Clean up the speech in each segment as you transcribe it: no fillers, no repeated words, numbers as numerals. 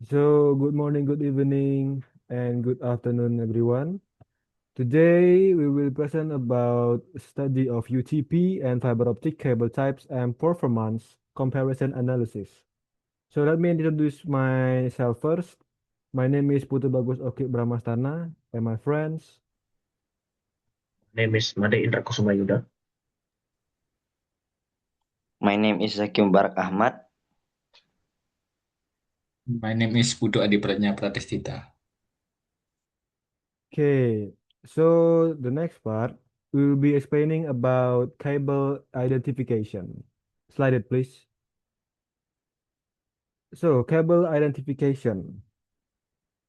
Good morning, good evening, and good afternoon, everyone. Today, we will present about study of UTP and fiber optic cable types and performance comparison analysis. So let me introduce myself first. My name is Putu Bagus Oki Brahmastana, and my friends. Name is Made Indra Kusuma Yuda. My name is Zakim Barak Ahmad. My name is Putu Adipratnya Pratistita. Okay, so the next part, we will be explaining about cable identification. Slide it, please. So, cable identification.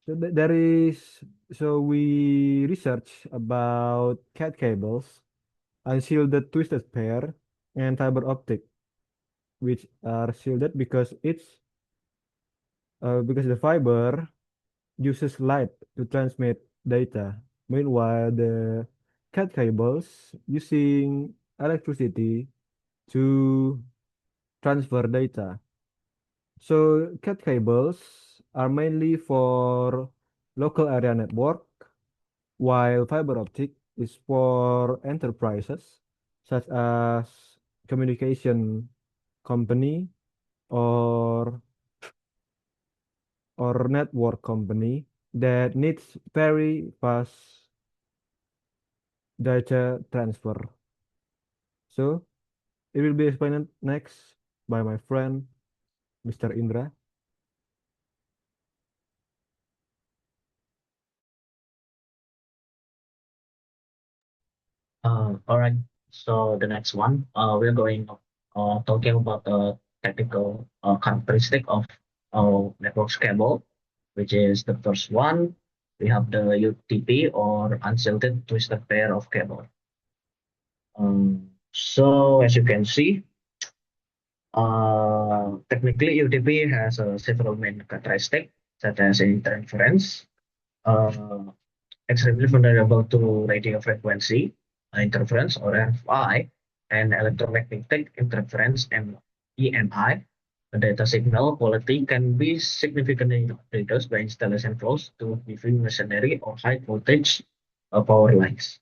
There is, so we research about cat cables, unshielded twisted pair, and fiber optic, which are shielded because the fiber uses light to transmit data. Meanwhile, the cat cables using electricity to transfer data. So cat cables are mainly for local area network, while fiber optic is for enterprises such as communication company or network company that needs very fast data transfer. So it will be explained next by my friend Mr. Indra. All right. So the next one, we're going talking about the technical characteristic of network cable, which is the first one. We have the UTP or unshielded twisted pair of cable. So as you can see, technically UTP has several main characteristics such as interference, uh, extremely vulnerable to radio frequency interference or RFI and electromagnetic interference and EMI. The data signal quality can be significantly reduced by installation close to heavy machinery or high voltage power lines.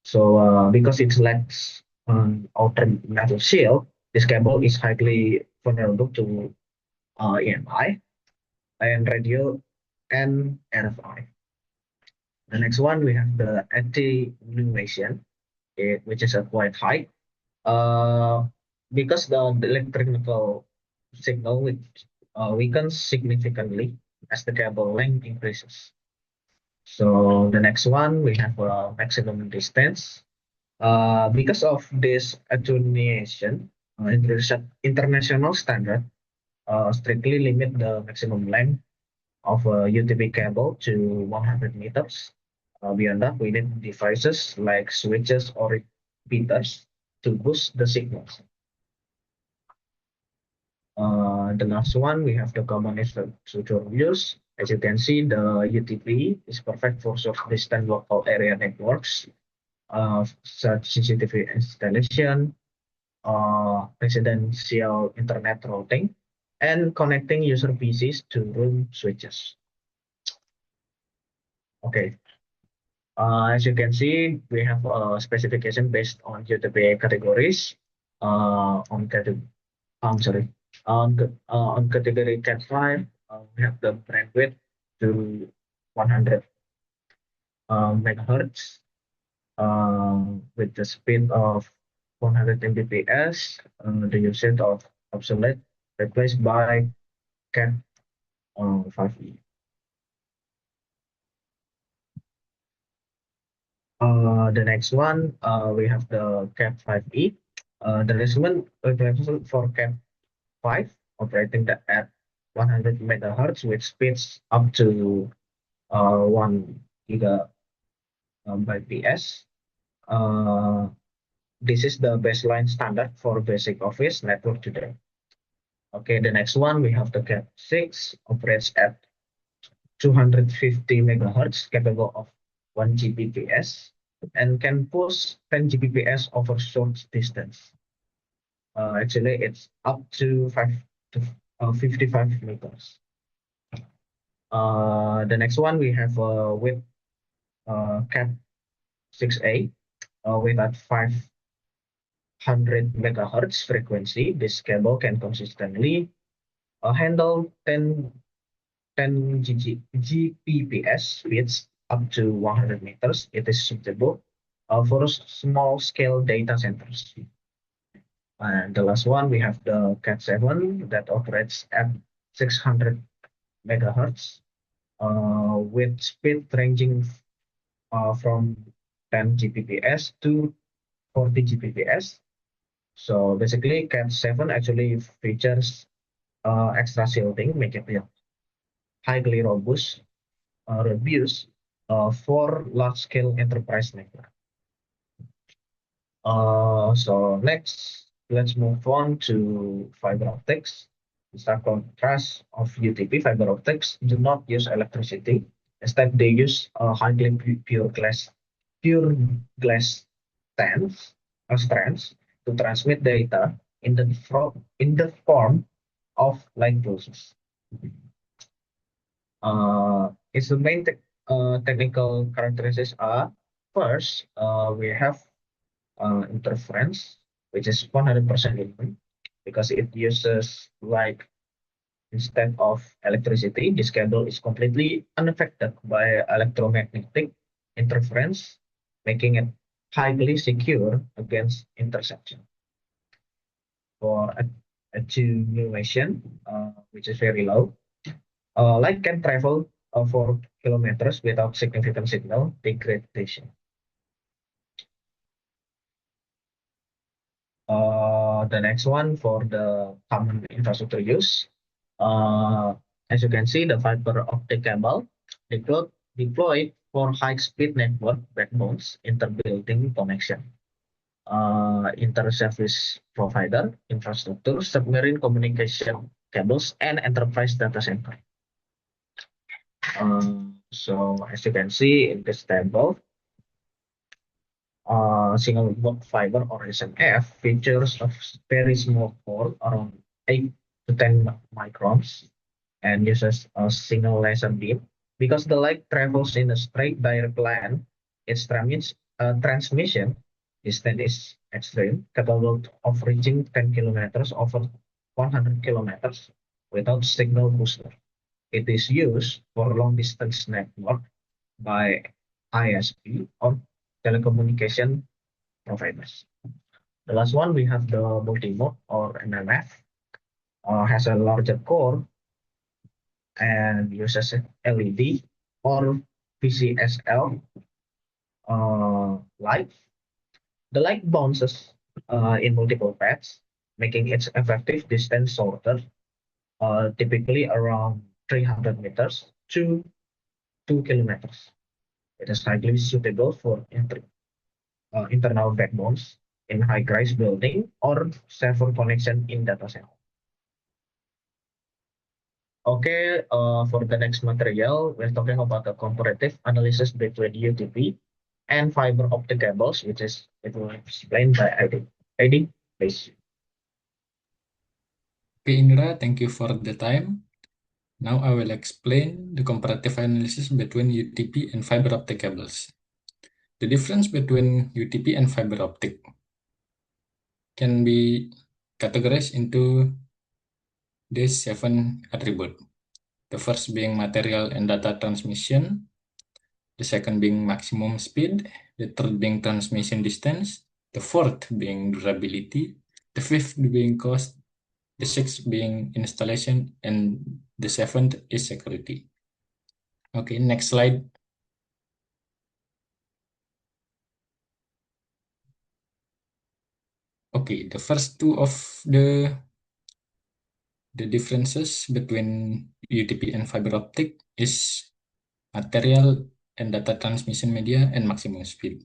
So because it lacks an outer metal shield, this cable is highly vulnerable to EMI and radio and RFI. The next one, we have the attenuation, which is a quite high. Uh, because the electrical signal weakens significantly as the cable length increases. So the next one, we have maximum distance. Because of this attenuation, international standard strictly limit the maximum length of a UTP cable to 100 meters. Beyond that, we need devices like switches or repeaters to boost the signals. The last one, we have the common infrastructure use. As you can see, the UTP is perfect for short-distance local area networks, such CCTV installation, residential internet routing, and connecting user PCs to room switches. Okay, as you can see, we have a specification based on UTP categories. On category, I'm sorry, on category Cat 5, we have the bandwidth to 100 megahertz with the speed of 100 Mbps. The usage of obsolete replaced by Cat 5e. The next one, we have the Cat 5e. The resolution for Cat 5 operating at 100 megahertz with speeds up to 1 giga by PS. Uh, this is the baseline standard for basic office network today. Okay, the next one we have the Cat 6 operates at 250 megahertz, capable of 1 Gbps, and can push 10 Gbps over short distance. Actually, it's up to 55 meters. The next one we have with Cat6a with at 500 megahertz frequency. This cable can consistently handle 10 Gbps speeds up to 100 meters. It is suitable for small scale data centers. And the last one, we have the Cat7 that operates at 600 megahertz with speed ranging from 10 Gbps to 40 Gbps. So basically, Cat7 actually features extra shielding, making it highly robust for large-scale enterprise network. So next, let's move on to fiber optics. The stark contrast of UTP fiber optics do not use electricity. Instead, they use highly pure glass strands to transmit data in the form of light pulses. Its main technical characteristics are first, we have interference, which is 100% even because it uses light instead of electricity. This cable is completely unaffected by electromagnetic interference, making it highly secure against interception. For attenuation, which is very low, light can travel for kilometers without significant signal degradation. The next one for the common infrastructure use. As you can see, the fiber optic cable deployed for high-speed network backbones, inter-building connection, inter-service provider, infrastructure, submarine communication cables, and enterprise data center. So as you can see in this table, single board fiber or SMF features a very small pore around 8 to 10 microns and uses a single laser beam. Because the light travels in a straight direct line, its transmission distance is extreme, capable of reaching 10 kilometers over 100 kilometers without signal booster. It is used for long distance network by ISP or telecommunication providers. The last one, we have the multi-mode or MMF, has a larger core and uses LED or VCSL light. The light bounces in multiple paths, making its effective distance shorter, typically around 300 meters to 2 kilometers. It is highly suitable for internal backbones in high-rise building or server connection in data center. Okay, for the next material, we're talking about the comparative analysis between UTP and fiber optic cables, which is it will be explained by Adi. Adi, please. Okay, Indra, thank you for the time. Now I will explain the comparative analysis between UTP and fiber optic cables. The difference between UTP and fiber optic can be categorized into these 7 attributes. The first being material and data transmission, the second being maximum speed, the third being transmission distance, the fourth being durability, the fifth being cost, the sixth being installation, and the seventh is security. Okay, next slide. Okay, the first two of the differences between UTP and fiber optic is material and data transmission media and maximum speed.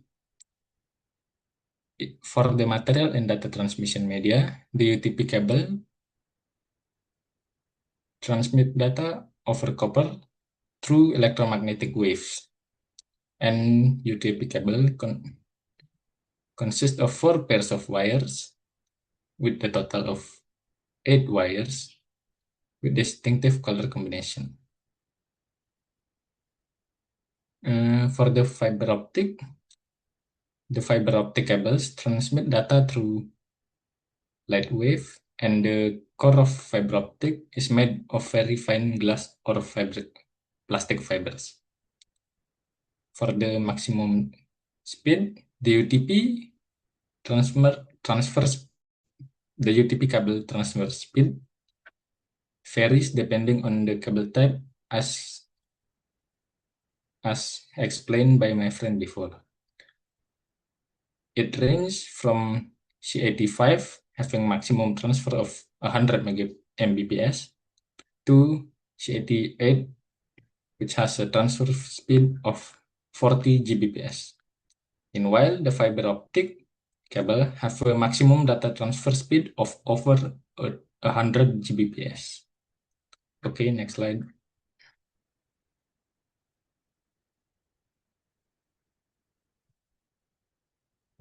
For the material and data transmission media, the UTP cable transmit data over copper through electromagnetic waves, and UTP cable consists of 4 pairs of wires with a total of 8 wires with distinctive color combination. For the fiber optic cables transmit data through light wave, and the core of fiber optic is made of very fine glass or plastic fibers. For the maximum speed, the UTP the UTP cable transfer speed varies depending on the cable type, as explained by my friend before. It ranges from C85 having maximum transfer of 100 Mbps to C88, which has a transfer speed of 40 Gbps. Meanwhile, the fiber optic cable have a maximum data transfer speed of over 100 Gbps. Okay, next slide.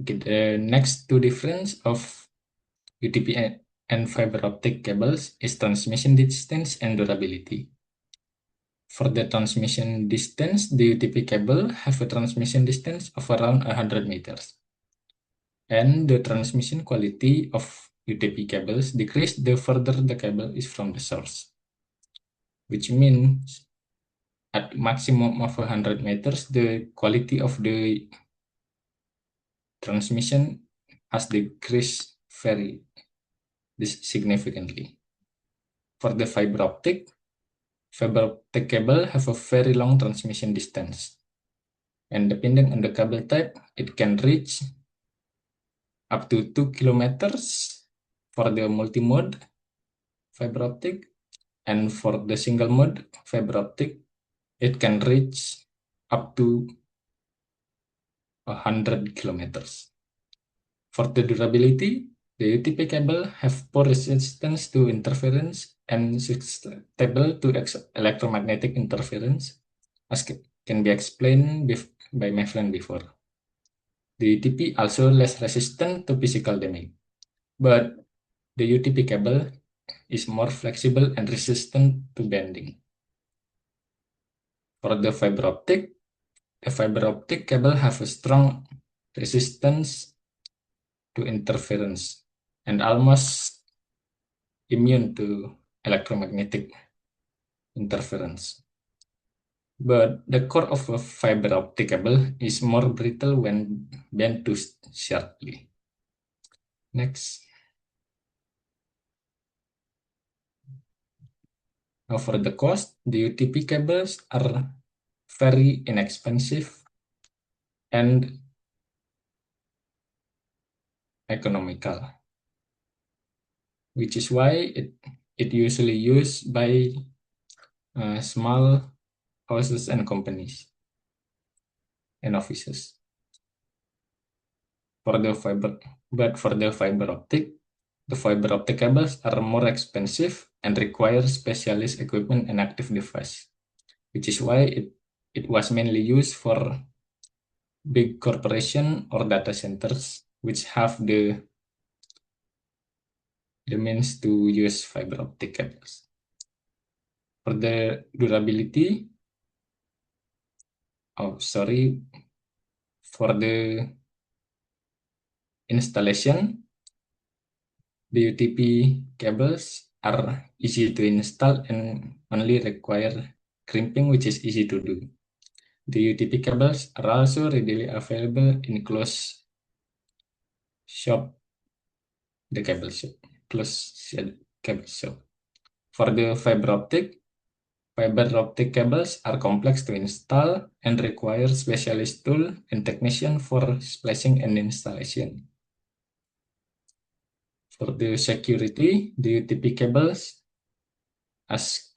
Okay, the next two difference of UTP and fiber optic cables is transmission distance and durability. For the transmission distance, the UTP cable have a transmission distance of around 100 meters. And the transmission quality of UTP cables decrease the further the cable is from the source, which means at maximum of 100 meters, the quality of the transmission has decreased very significantly. For the fiber optic cable have a very long transmission distance, and depending on the cable type, it can reach up to 2 kilometers for the multi-mode fiber optic, and for the single mode fiber optic, it can reach up to 100 kilometers. For the durability, the UTP cable have poor resistance to interference and susceptible to electromagnetic interference, as can be explained by my friend before. The UTP also less resistant to physical damage, but the UTP cable is more flexible and resistant to bending. For the fiber optic cable have a strong resistance to interference and almost immune to electromagnetic interference. But the core of a fiber optic cable is more brittle when bent too sharply. Next. Now for the cost, the UTP cables are very inexpensive and economical, which is why it usually used by small houses and companies and offices. For the fiber optic, the fiber optic cables are more expensive and require specialist equipment and active device, which is why it was mainly used for big corporation or data centers, which have the means to use fiber optic cables. For the durability, for the installation, the UTP cables are easy to install and only require crimping, which is easy to do. The UTP cables are also readily available in closed cable shop. For the fiber optic cables are complex to install and require specialist tool and technician for splicing and installation. For the security, the UTP cables, as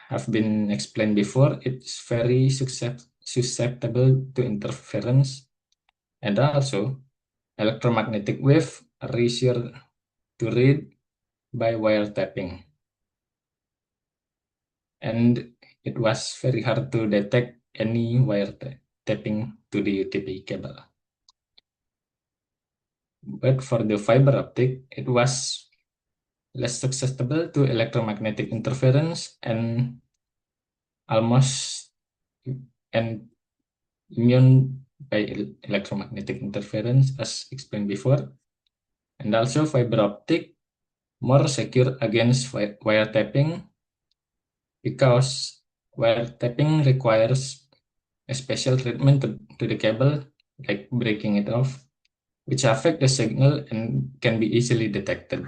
have been explained before, it's very susceptible to interference, and also electromagnetic wave are easier to read by wiretapping, and it was very hard to detect any wiretapping to the UTP cable. But for the fiber optic, it was less susceptible to electromagnetic interference and almost and immune by electromagnetic interference, as explained before. And also fiber optic more secure against wiretapping because wiretapping requires a special treatment to the cable, like breaking it off, which affect the signal and can be easily detected.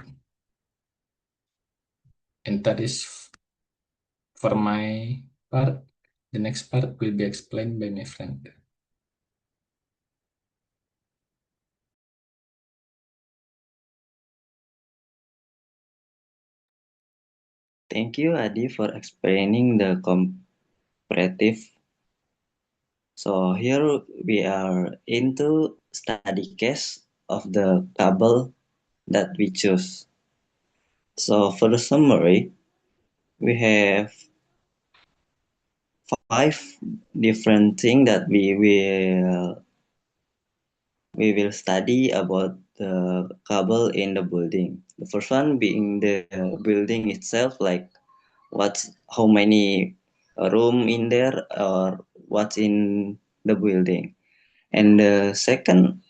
And that is for my part. The next part will be explained by my friend. Thank you, Adi, for explaining the comparative. So here we are into study case of the cable that we choose. So for the summary, we have 5 different things that we will study about the cable in the building. The first one being the building itself, like how many room in there or what's in the building. And the second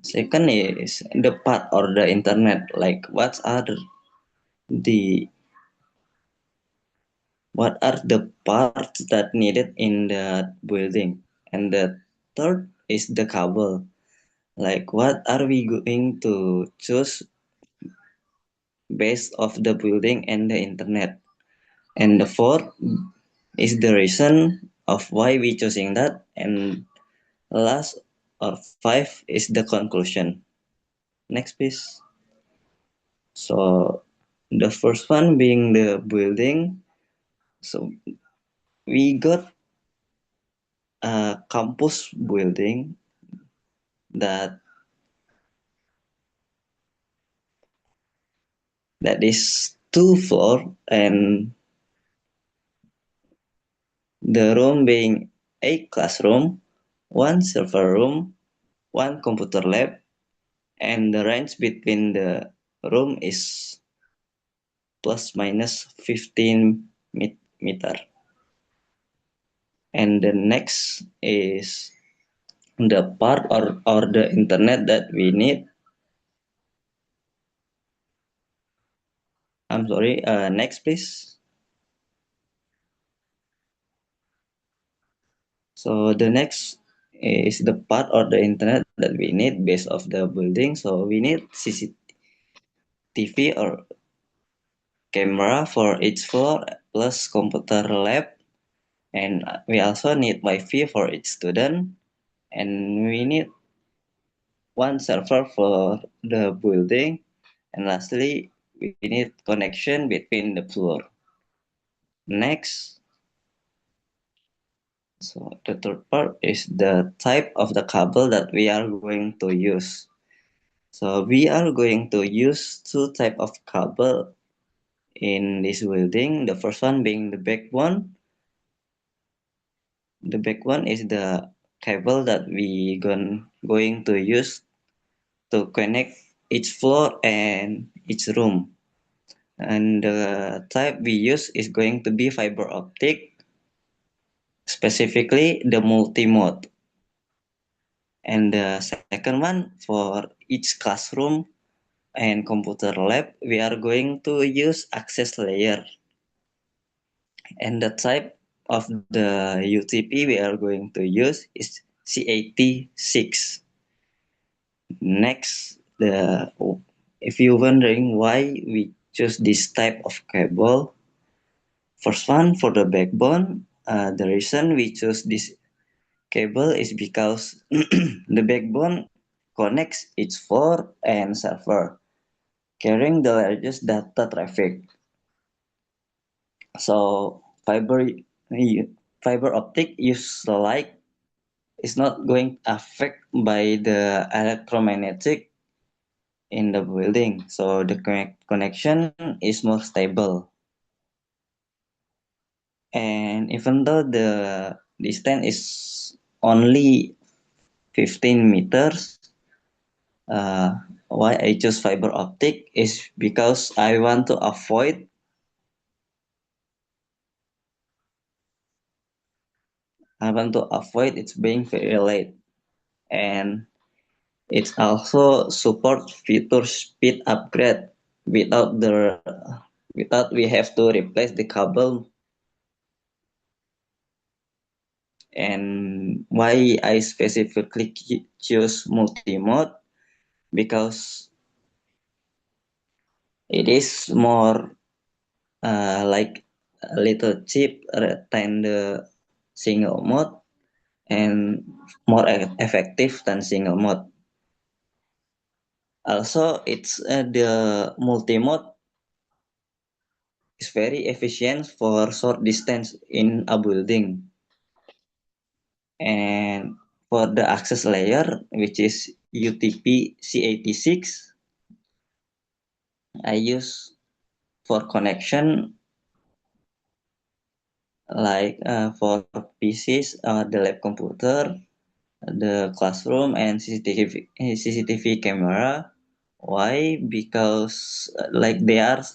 is the part or the internet, like the what are the parts that needed in the building. And the third is the cable, like what are we going to choose based of the building and the internet. And the fourth is the reason of why we choosing that. And last or 5 is the conclusion. Next please. So the first one being the building. So we got a campus building that is 2 floor, and the room being 8 classroom, 1 server room, 1 computer lab, and the range between the room is plus minus 15 meter. And the next is the part or the internet that we need. I'm sorry, next please. So the next is the part or the internet that we need based of the building. So we need CCTV or camera for each floor plus computer lab, and we also need Wi-Fi for each student, and we need 1 server for the building, and lastly we need connection between the floor. Next, so the third part is the type of the cable that we are going to use. So we are going to use 2 type of cable in this building. The first one being the backbone. The backbone is the cable that we going to use to connect each floor and each room. And the type we use is going to be fiber optic, specifically the multi-mode. And the second one, for each classroom and computer lab, we are going to use access layer. And the type of the UTP we are going to use is C86. Next, if you're wondering why we choose this type of cable, first one, for the backbone, the reason we choose this cable is because the backbone connects each floor and server, carrying the largest data traffic. So fiber optic use the light is not going to affect by the electromagnetic in the building, so the connection is more stable. And even though the distance is only 15 meters, why I choose fiber optic is because I want to avoid I want to avoid it being very late, and it also support feature speed upgrade without the without we have to replace the cable. And why I specifically choose multi-mode, because it is more like a little cheap than the single mode, and more effective than single mode. Also, it's the multi-mode is very efficient for short distance in a building. And for the access layer, which is UTP C86, I use for connection, like for PCs, the lab computer, the classroom, and CCTV camera. Why? Because like they are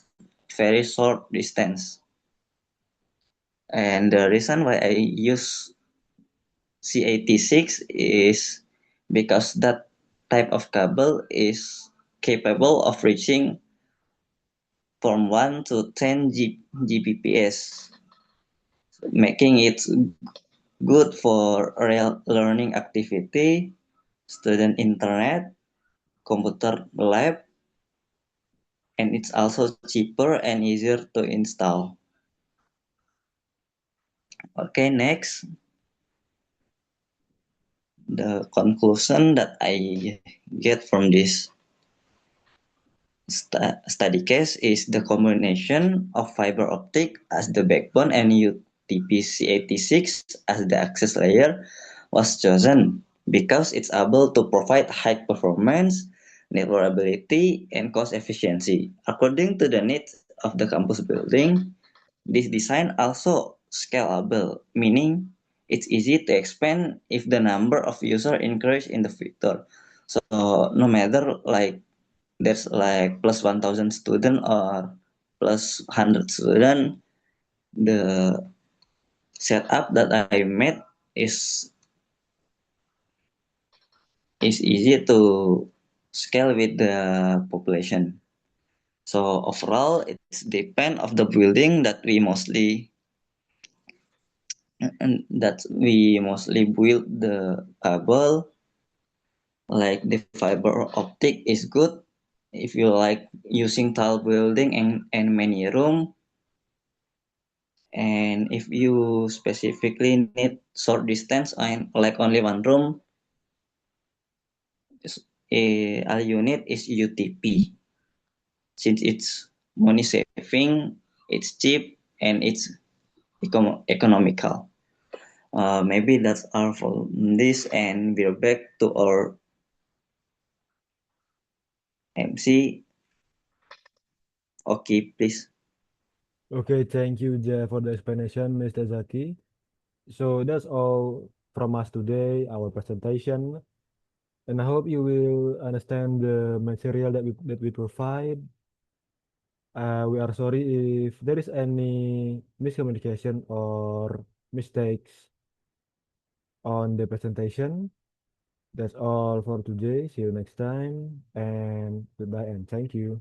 very short distance. And the reason why I use C86 is because that type of cable is capable of reaching from 1 to 10 Gbps, making it good for real learning activity, student internet, computer lab, and it's also cheaper and easier to install. Okay, next, the conclusion that I get from this study case is the combination of fiber optic as the backbone and UTP-C86 as the access layer was chosen because it's able to provide high performance, networkability, and cost efficiency. According to the needs of the campus building, this design also scalable, meaning it's easy to expand if the number of users increase in the future. So no matter like there's like plus 1,000 student or plus 100 student, the setup that I made is easy to scale with the population. So overall, it's depend of the building that we mostly build the cable. Like the fiber optic is good if you like using tall building and many room. And if you specifically need short distance and like only one room, all you need is UTP. Since it's money saving, it's cheap, and it's economical. Maybe that's all for this, and we're back to our MC. Okay, please. Okay, thank you, Jay, for the explanation, Mr. Zaki. So that's all from us today, our presentation. And I hope you will understand the material that we provide. We are sorry if there is any miscommunication or mistakes on the presentation. That's all for today. See you next time, and goodbye and thank you.